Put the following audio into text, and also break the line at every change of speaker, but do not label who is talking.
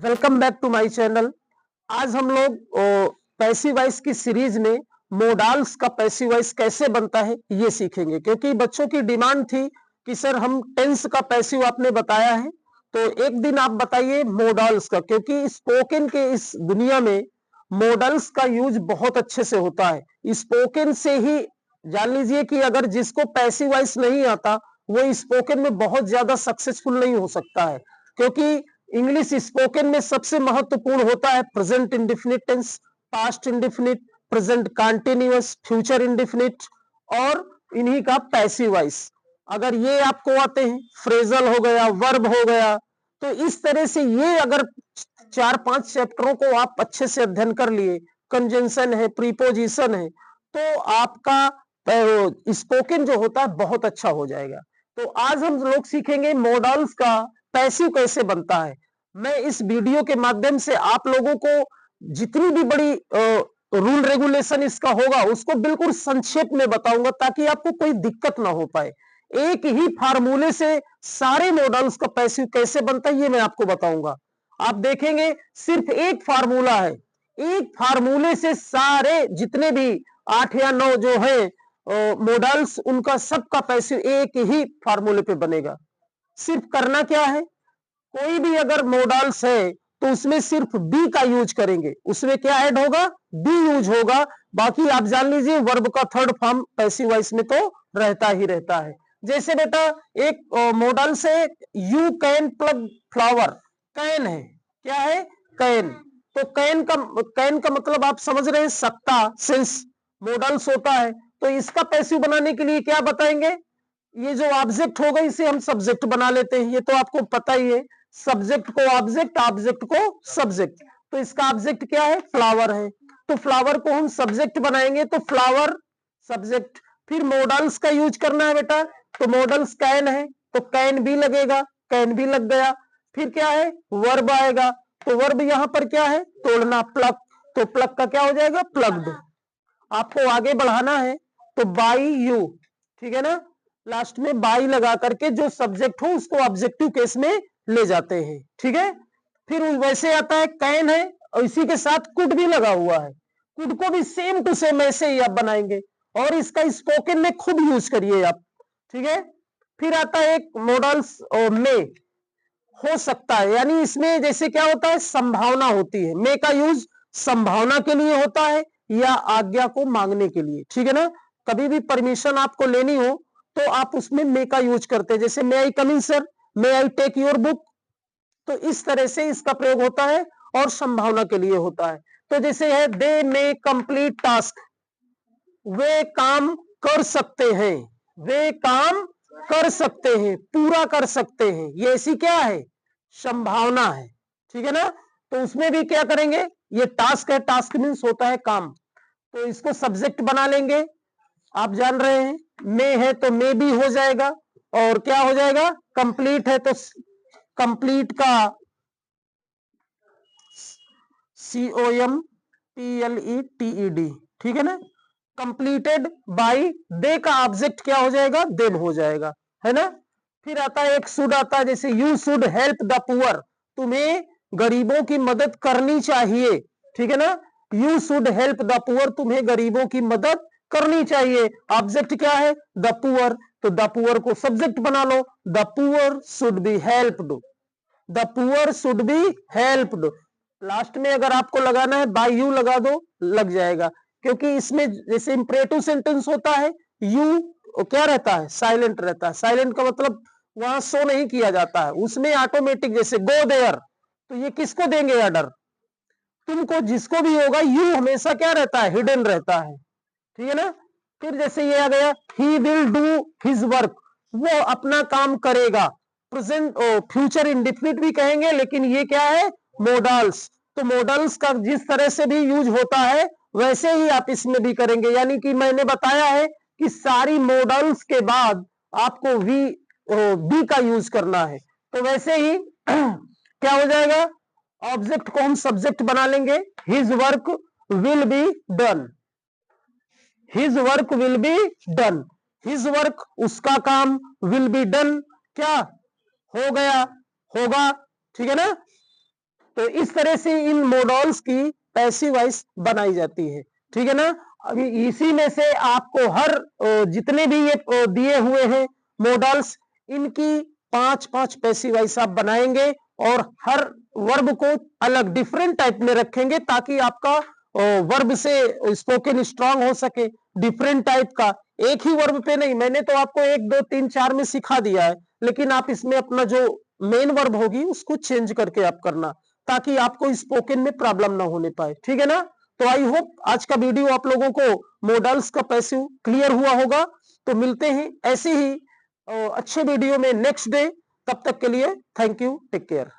Welcome back to my channel. आज हम लोग पैसिव वॉइस की सीरीज में मोडाल्स का पैसिव वॉइस कैसे बनता है ये सीखेंगे, क्योंकि बच्चों की डिमांड थी कि सर हम टेंस का पैसिव आपने बताया है, तो एक दिन आप बताइए मोडाल्स का, क्योंकि स्पोकन के इस दुनिया में मोडल्स का यूज बहुत अच्छे से होता है। स्पोकन से ही जान लीजिए कि अगर जिसको पैसिव वॉइस नहीं आता वो स्पोकन में बहुत ज्यादा सक्सेसफुल नहीं हो सकता है, क्योंकि इंग्लिश स्पोकन में सबसे महत्वपूर्ण होता है present indefinite tense, past indefinite, present continuous, future indefinite और इन्हीं का पैसिव वॉइस। अगर ये आपको आते हैं, फ्रेजल हो गया, वर्ब हो गया, तो इस तरह से ये अगर 4-5 चैप्टरों को आप अच्छे से अध्ययन कर लिए, कंजंक्शन है, प्रीपोजिशन है, तो आपका स्पोकन जो होता है बहुत अच्छा हो जाएगा। तो आज हम लोग सीखेंगे मॉडल्स का पैसिव कैसे बनता है। मैं इस वीडियो के माध्यम से आप लोगों को जितनी भी बड़ी रूल रेगुलेशन इसका होगा उसको बिल्कुल संक्षेप में बताऊंगा, ताकि आपको कोई दिक्कत ना हो पाए। एक ही फार्मूले से सारे मॉडल्स का पैसिव कैसे बनता है ये मैं आपको बताऊंगा। आप देखेंगे सिर्फ एक फार्मूला है, एक फार्मूले से सारे जितने भी 8 या 9 जो है मॉडल्स, उनका सबका पैसिव एक ही फार्मूले पे बनेगा। सिर्फ करना क्या है, कोई भी अगर मॉडल्स है तो उसमें सिर्फ बी का यूज करेंगे। उसमें क्या ऐड होगा, बी यूज होगा। बाकी आप जान लीजिए वर्ब का थर्ड फॉर्म पैसिव वॉइस में तो रहता ही रहता है। जैसे बेटा एक मॉडल से you can pluck flower, can है, क्या है, कैन। तो कैन का मतलब आप समझ रहे हैं, सकता, सिंस मॉडल्स होता है। तो इसका पैसिव बनाने के लिए क्या बताएंगे, ये जो ऑब्जेक्ट होगा इसे हम सब्जेक्ट बना लेते हैं, ये तो आपको पता ही है। सब्जेक्ट को ऑब्जेक्ट, ऑब्जेक्ट को सब्जेक्ट। तो इसका ऑब्जेक्ट क्या है, फ्लावर है, तो फ्लावर को हम सब्जेक्ट बनाएंगे, तो फ्लावर सब्जेक्ट। फिर मॉडल्स का यूज करना है बेटा, तो मॉडल्स कैन है तो कैन भी लगेगा, कैन भी लग गया। फिर क्या है, वर्ब आएगा, तो वर्ब यहां पर क्या है, तोड़ना, प्लग, तो प्लग का क्या हो जाएगा, प्लग्ड। आपको आगे बढ़ाना है तो बाई यू, ठीक है ना, लास्ट में बाई लगा करके जो सब्जेक्ट हो उसको ऑब्जेक्टिव केस में ले जाते हैं, ठीक है। फिर वैसे आता है कैन है और इसी के साथ कुड भी लगा हुआ है, कुड को भी सेम टू सेम ऐसे ही आप बनाएंगे और इसका स्पोकन में खुद यूज करिए आप, ठीक है। फिर आता है एक मॉडल्स में, हो सकता है, यानी इसमें जैसे क्या होता है, संभावना होती है। मे का यूज संभावना के लिए होता है या आज्ञा को मांगने के लिए, ठीक है ना। कभी भी परमिशन आपको लेनी हो तो आप उसमें मे का यूज करते हैं, जैसे may I come in sir, may I take your book. तो इस तरह से इसका प्रयोग होता है और संभावना के लिए होता है। तो जैसे है दे मे कंप्लीट टास्क, वे काम कर सकते हैं, वे काम कर सकते हैं, पूरा कर सकते हैं, ये ऐसी क्या है, संभावना है, ठीक है ना। तो उसमें भी क्या करेंगे, ये टास्क है, टास्क मीन्स होता है काम, तो इसको सब्जेक्ट बना लेंगे। आप जान रहे हैं मे है तो मे भी हो जाएगा, और क्या हो जाएगा, कंप्लीट है तो कंप्लीट का COMPLETED, ठीक है ना। कंप्लीटेड बाई, दे का ऑब्जेक्ट क्या हो जाएगा, देम हो जाएगा, है ना। फिर आता है एक शुड आता है, जैसे you should help the poor, तुम्हें गरीबों की मदद करनी चाहिए, ठीक है ना। You should help the poor, तुम्हें गरीबों की मदद करनी चाहिए। ऑब्जेक्ट क्या है, द पुअर, तो द पुअर को सब्जेक्ट बना लो, the poor should be helped, the poor should be helped. Last में अगर आपको लगाना है बाय यू लगा दो, लग जाएगा, क्योंकि इसमें जैसे इंपरेटिव सेंटेंस होता है, यू क्या रहता है, साइलेंट रहता है। साइलेंट का मतलब वहां शो नहीं किया जाता है, उसमें ऑटोमेटिक, जैसे गो देयर, तो ये किसको देंगे ऑर्डर, तुमको, जिसको भी होगा। यू हमेशा क्या रहता है, हिडन रहता है, ठीक है ना। फिर जैसे ये आ गया, he will do his work, वो अपना काम करेगा। प्रेजेंट फ्यूचर इंडिफिनिट भी कहेंगे, लेकिन ये क्या है, मॉडल्स। तो मॉडल्स का जिस तरह से भी यूज होता है वैसे ही आप इसमें भी करेंगे, यानी कि मैंने बताया है कि सारी मॉडल्स के बाद आपको बी का यूज करना है। तो वैसे ही क्या हो जाएगा, ऑब्जेक्ट को हम सब्जेक्ट बना लेंगे, his work will be done, his work will be done, his work उसका काम, विल बी डन क्या हो गया, होगा, ठीक है ना। तो इस तरह से इन मॉडल्स की पैसिव वॉइस बनाई जाती है, ठीक है ना। अभी इसी में से आपको हर जितने भी ये दिए हुए हैं मॉडल्स, इनकी 5-5 पैसिव वॉइस आप बनाएंगे और हर वर्ब को अलग डिफरेंट टाइप में रखेंगे ताकि आपका वर्ब से स्पोकन स्ट्रांग हो सके। डिफरेंट टाइप का, एक ही वर्ब पे नहीं। मैंने तो आपको 1 2 3 4 में सिखा दिया है, लेकिन आप इसमें अपना जो मेन वर्ब होगी उसको चेंज करके आप करना, ताकि आपको स्पोकन में प्रॉब्लम ना होने पाए, ठीक है ना। तो आई होप आज का वीडियो आप लोगों को मॉडल्स का पैसिव क्लियर हुआ होगा। तो मिलते हैं ऐसे ही अच्छे वीडियो में नेक्स्ट डे। तब तक के लिए थैंक यू, टेक केयर।